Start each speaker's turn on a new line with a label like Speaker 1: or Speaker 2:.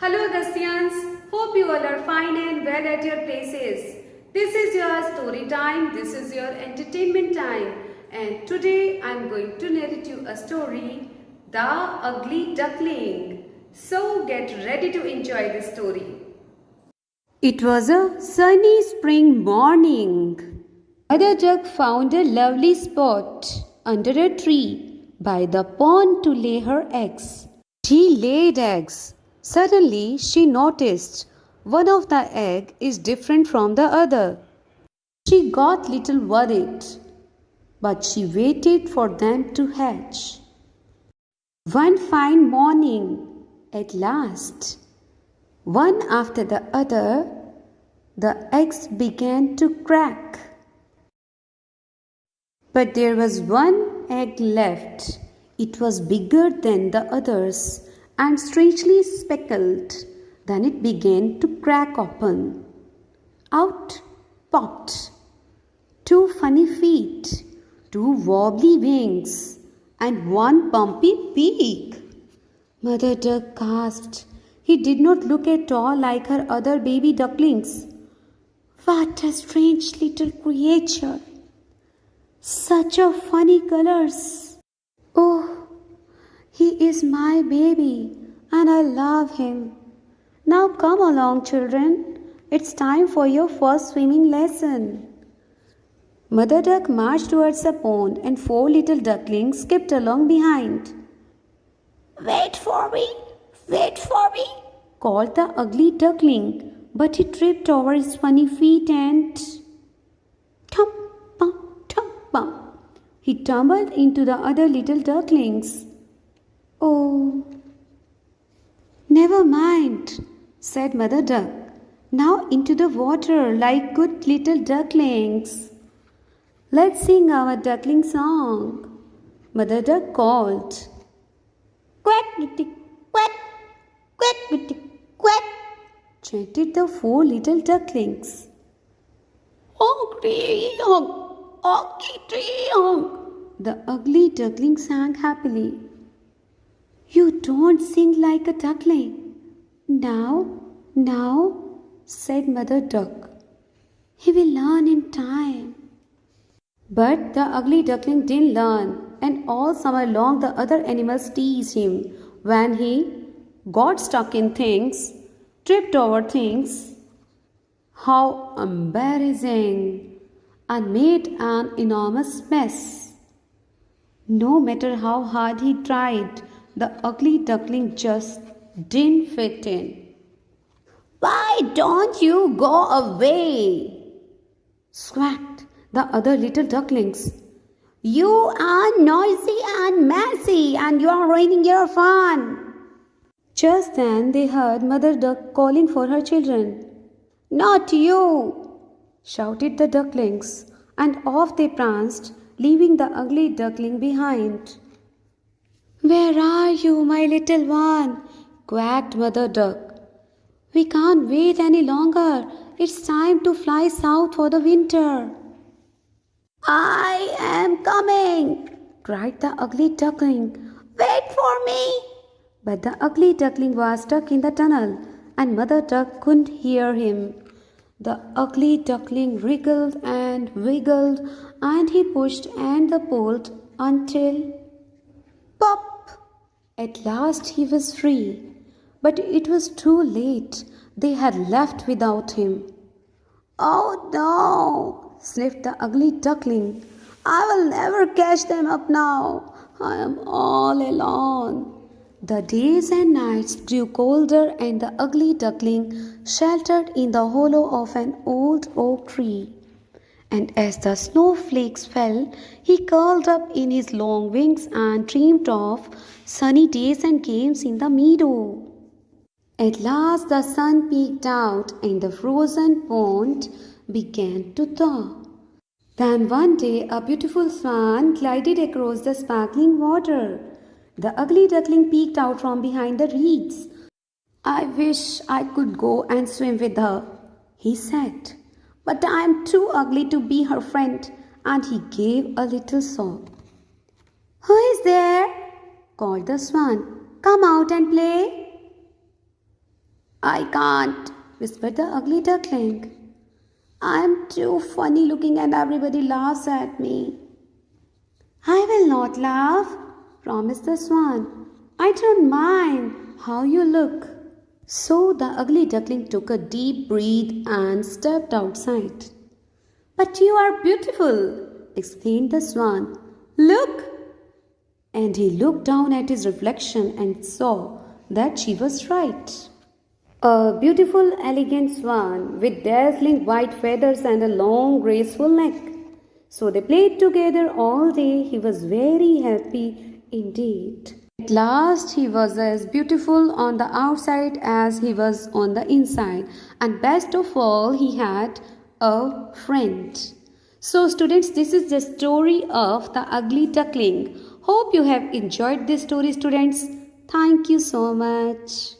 Speaker 1: Hello Agastians, hope you all are fine and well at your places. This is your story time, this is your entertainment time, and today I am going to narrate you a story, The Ugly Duckling. So get ready to enjoy this story. It was a sunny spring morning. Mother Duck found a lovely spot under a tree by the pond to lay her eggs. She laid eggs. Suddenly she noticed one of the egg is different from the other. She got little worried, but she waited for them to hatch. One fine morning, at last, one after the other, the eggs began to crack. But there was one egg left. It was bigger than the others and strangely speckled. Then it began to crack open. Out popped two funny feet, two wobbly wings, and one bumpy beak. Mother Duck gasped. He did not look at all like her other baby ducklings. What a strange little creature! Such a funny colors. Oh, he is my baby and I love him. Now come along, children. It's time for your first swimming lesson. Mother Duck marched towards the pond and four little ducklings skipped along behind. Wait for me, called the ugly duckling, but he tripped over his funny feet and thump, thump, bump. He tumbled into the other little ducklings. Oh, never mind, said Mother Duck. Now into the water like good little ducklings. Let's sing our duckling song. Mother Duck called. Quack, quack, quack, quack, quack, chanted the four little ducklings. The ugly duckling sang happily. You don't sing like a duckling. Now, said Mother Duck. He will learn in time. But the ugly duckling didn't learn, and all summer long the other animals teased him when he got stuck in things, tripped over things. How embarrassing! And made an enormous mess. No matter how hard he tried, the ugly duckling just didn't fit in. Why don't you go away? Squawked the other little ducklings. You are noisy and messy and you are ruining your fun. Just then they heard Mother Duck calling for her children. Not you, shouted the ducklings, and off they pranced, leaving the ugly duckling behind. Where are you, my little one? Quacked Mother Duck. We can't wait any longer. It's time to fly south for the winter. I am coming, cried the ugly duckling. Wait for me. But the ugly duckling was stuck in the tunnel, and Mother Duck couldn't hear him. The ugly duckling wriggled and wiggled, and he pushed and pulled until pop! At last he was free. But it was too late. They had left without him. Oh no, sniffed the ugly duckling. I will never catch them up now. I am all alone. The days and nights grew colder and the ugly duckling sheltered in the hollow of an old oak tree. And as the snowflakes fell, he curled up in his long wings and dreamed of sunny days and games in the meadow. At last the sun peeked out and the frozen pond began to thaw. Then one day a beautiful swan glided across the sparkling water. The ugly duckling peeked out from behind the reeds. I wish I could go and swim with her, he said. But I am too ugly to be her friend, and he gave a little sob. Who is there? Called the swan. Come out and play. I can't, whispered the ugly duckling. I am too funny looking and everybody laughs at me. I will not laugh, promised the swan. I don't mind how you look. So the ugly duckling took a deep breath and stepped outside. But you are beautiful, exclaimed the swan. Look! And he looked down at his reflection and saw that she was right. A beautiful, elegant swan with dazzling white feathers and a long, graceful neck. So they played together all day. He was very happy indeed. At last, he was as beautiful on the outside as he was on the inside. And best of all, he had a friend. So, students, this is the story of the ugly duckling. Hope you have enjoyed this story, students. Thank you so much.